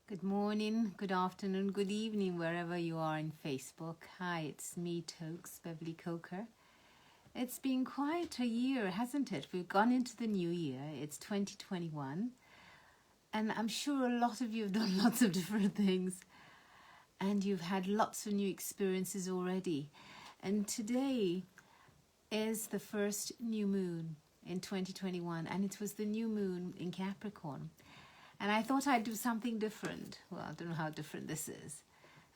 Good morning, good afternoon, good evening, wherever you are in Facebook. Hi, it's me, Toks Beverley Coker. It's been quite a year, hasn't it? We've gone into the new year. It's 2021. And I'm sure a lot of you have done lots of different things. And you've had lots of new experiences already. And today is the first new moon in 2021. And it was the new moon in Capricorn. And I thought I'd do something different. Well, I don't know how different this is.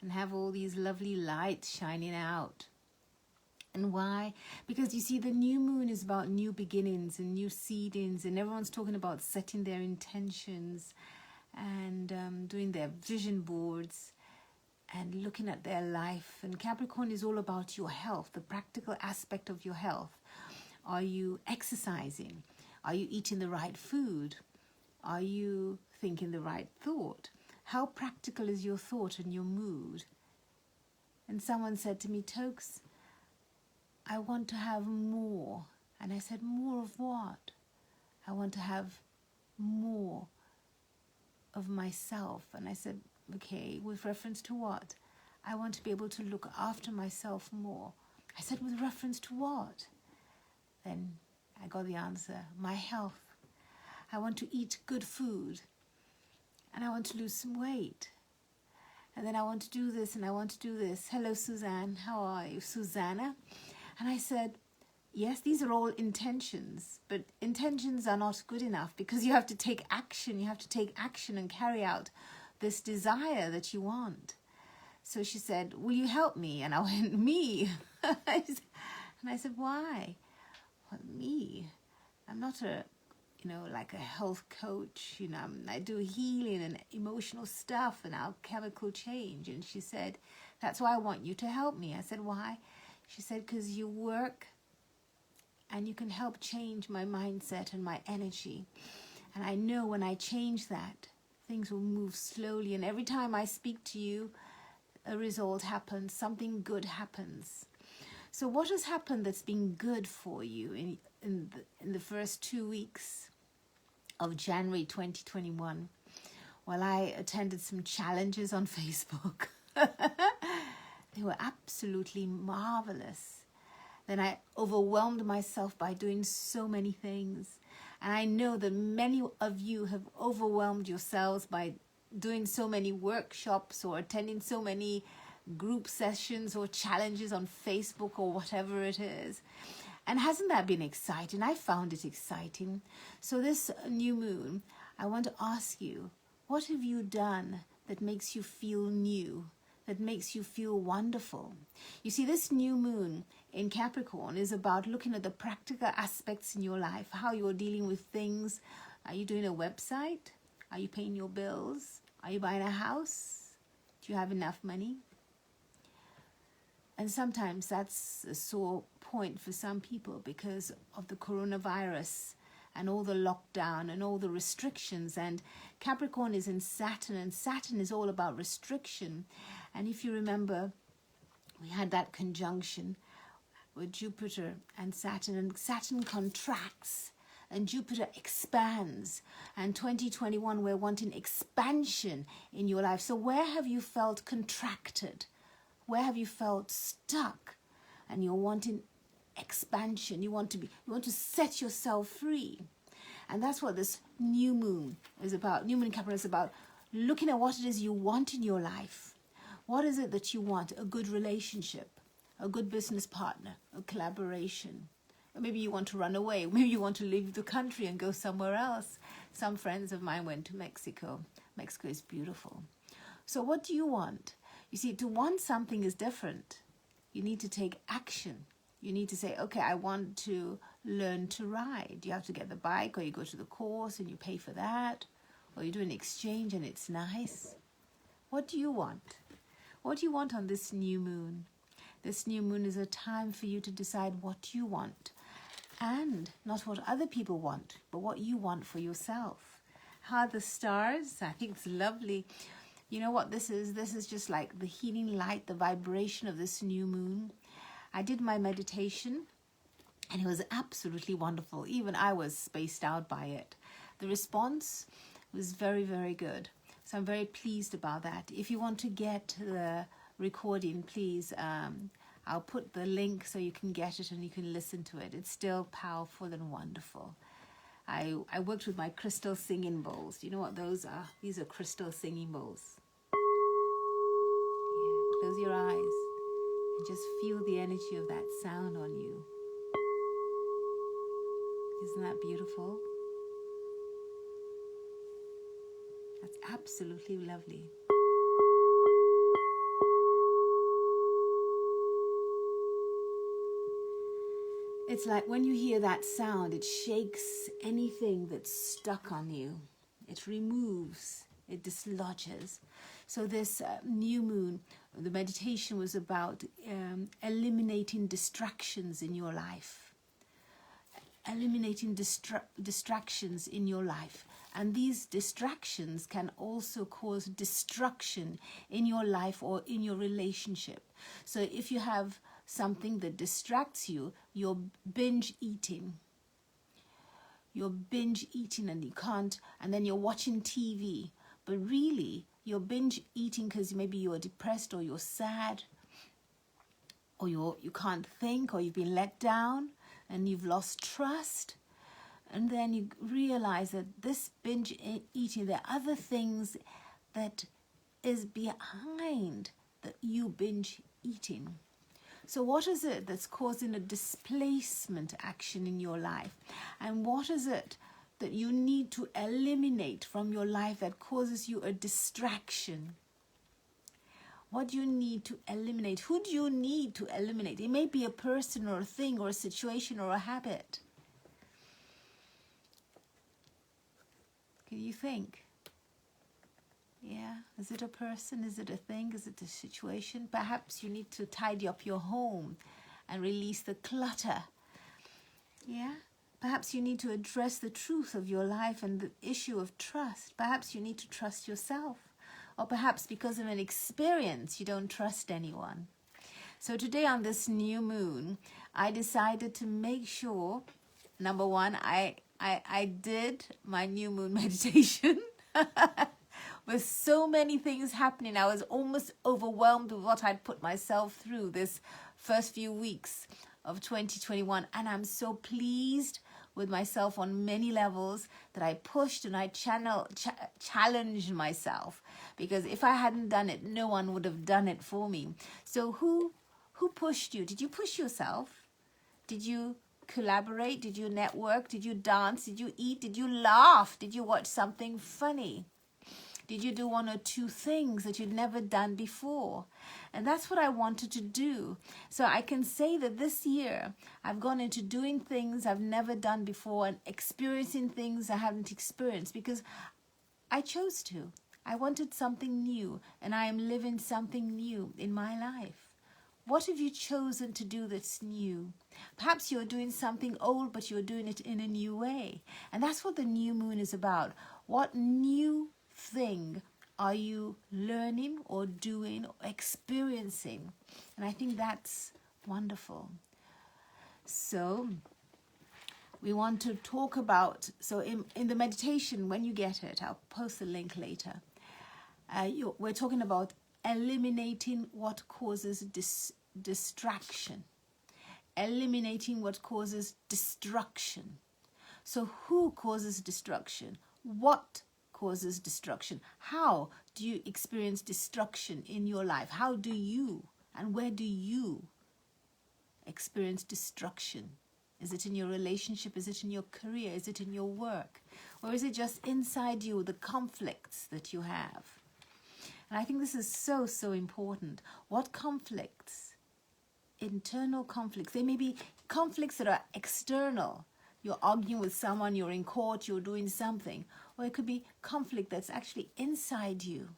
And have all these lovely lights shining out. And why? Because you see, the new moon is about new beginnings and new seedings. And everyone's talking about setting their intentions and doing their vision boards and looking at their life. And Capricorn is all about your health, the practical aspect of your health. Are you exercising? Are you eating the right food? Are you thinking the right thought? How practical is your thought and your mood? And someone said to me, Toks, I want to have more. And I said, more of what? I want to have more of myself. And I said, okay, with reference to what? I want to be able to look after myself more. I said, with reference to what? Then I got the answer, my health. I want to eat good food, and I want to lose some weight. And then I want to do this, and I want to do this. Hello, Suzanne. How are you? Susanna? And I said, yes, these are all intentions, but intentions are not good enough because you have to take action. You have to take action and carry out this desire that you want. So she said, will you help me? And I went, me? And I said, why? Well, me? I'm not like a health coach, I do healing and emotional stuff and alchemical change. And she said, that's why I want you to help me. I said, why? She said, because you work and you can help change my mindset and my energy. And I know when I change that, things will move slowly. And every time I speak to you, a result happens, something good happens. So what has happened that's been good for you in the first 2 weeks of January 2021? Well, I attended some challenges on Facebook. They were absolutely marvelous. Then I overwhelmed myself by doing so many things. And I know that many of you have overwhelmed yourselves by doing so many workshops or attending so many group sessions or challenges on Facebook or whatever it is. And hasn't that been exciting? I found it exciting. So this new moon, I want to ask you, what have you done that makes you feel new, that makes you feel wonderful? You see, this new moon in Capricorn is about looking at the practical aspects in your life, how you're dealing with things. Are you doing a website? Are you paying your bills? Are you buying a house? Do you have enough money? And sometimes that's a sore point for some people because of the coronavirus and all the lockdown and all the restrictions. And Capricorn is in Saturn, and Saturn is all about restriction. And if you remember, we had that conjunction with Jupiter and Saturn contracts and Jupiter expands. And 2021, we're wanting expansion in your life. So where have you felt contracted? Where have you felt stuck? And you're wanting expansion. You want to set yourself free. And that's what this new moon is about. New moon in Capricorn is about looking at what it is you want in your life. What is it that you want? A good relationship, a good business partner, a collaboration. Or maybe you want to run away. Maybe you want to leave the country and go somewhere else. Some friends of mine went to Mexico. Mexico is beautiful. So what do you want? You see, to want something is different. You need to take action. You need to say, okay, I want to learn to ride. You have to get the bike, or you go to the course and you pay for that, or you do an exchange and it's nice. What do you want? What do you want on this new moon? This new moon is a time for you to decide what you want, and not what other people want, but what you want for yourself. How are the stars? I think it's lovely. You know what this is? This is just like the healing light, the vibration of this new moon. I did my meditation and it was absolutely wonderful. Even I was spaced out by it. The response was very, very good. So I'm very pleased about that. If you want to get the recording, please, I'll put the link so you can get it and you can listen to it. It's still powerful and wonderful. I worked with my crystal singing bowls. Do you know what those are? These are crystal singing bowls. Yeah, close your eyes and just feel the energy of that sound on you. Isn't that beautiful? That's absolutely lovely. It's like when you hear that sound, it shakes anything that's stuck on you. It removes, it dislodges. So this new moon, the meditation was about eliminating distractions in your life. Eliminating distractions in your life. And these distractions can also cause destruction in your life or in your relationship. So if you have something that distracts you, you're binge eating. You're binge eating and you can't, and then you're watching TV. But really, you're binge eating because maybe you're depressed or you're sad or you can't think or you've been let down and you've lost trust. And then you realize that this binge eating, there are other things that is behind that you binge eating. So what is it that's causing a displacement action in your life? And what is it that you need to eliminate from your life that causes you a distraction? What do you need to eliminate? Who do you need to eliminate? It may be a person or a thing or a situation or a habit. Can you think? Yeah, is it a person? Is it a thing? Is it a situation? Perhaps you need to tidy up your home and release the clutter. Yeah, perhaps you need to address the truth of your life and the issue of trust. Perhaps you need to trust yourself. Or perhaps because of an experience, you don't trust anyone. So today on this new moon, I decided to make sure, number one, I did my new moon meditation. With so many things happening, I was almost overwhelmed with what I'd put myself through this first few weeks of 2021. And I'm so pleased with myself on many levels that I pushed and I challenged myself. Because if I hadn't done it, no one would have done it for me. So who pushed you? Did you push yourself? Did you collaborate? Did you network? Did you dance? Did you eat? Did you laugh? Did you watch something funny? Did you do one or two things that you'd never done before? And that's what I wanted to do. So I can say that this year I've gone into doing things I've never done before and experiencing things I haven't experienced because I chose to. I wanted something new and I am living something new in my life. What have you chosen to do that's new? Perhaps you're doing something old, but you're doing it in a new way. And that's what the new moon is about. What new thing are you learning or doing or experiencing? And I think that's wonderful. So we want to talk about, so in the meditation, when you get it, I'll post the link later. We're talking about eliminating what causes distraction. Eliminating what causes destruction. So who causes destruction? What causes destruction? How do you experience destruction in your life? How do you and where do you experience destruction? Is it in your relationship? Is it in your career? Is it in your work? Or is it just inside you, the conflicts that you have? And I think this is so, so important. What conflicts? Internal conflicts. They may be conflicts that are external. You're arguing with someone, you're in court, you're doing something. Or it could be conflict that's actually inside you.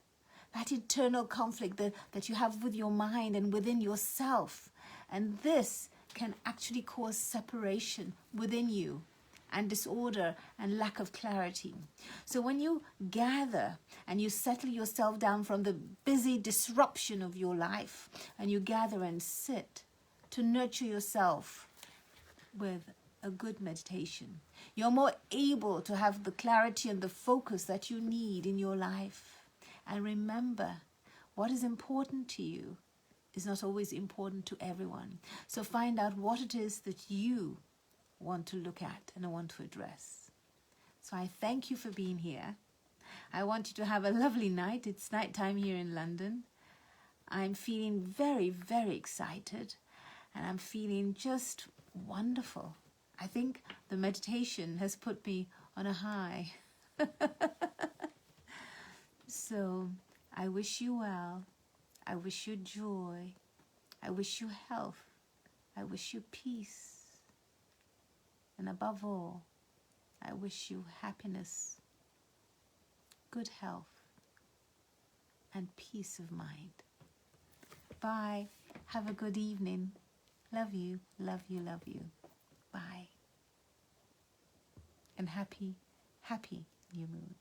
That internal conflict that you have with your mind and within yourself. And this can actually cause separation within you and disorder and lack of clarity. So when you gather and you settle yourself down from the busy disruption of your life and you gather and sit to nurture yourself with a good meditation, you're more able to have the clarity and the focus that you need in your life. And remember, what is important to you is not always important to everyone. So find out what it is that you want to look at and want to address. So I thank you for being here. I want you to have a lovely night. It's nighttime here in London. I'm feeling very, very excited, and I'm feeling just wonderful. I think the meditation has put me on a high. So I wish you well. I wish you joy. I wish you health. I wish you peace. And above all, I wish you happiness, good health, and peace of mind. Bye. Have a good evening. Love you, love you, love you. Bye. And happy, happy new moon.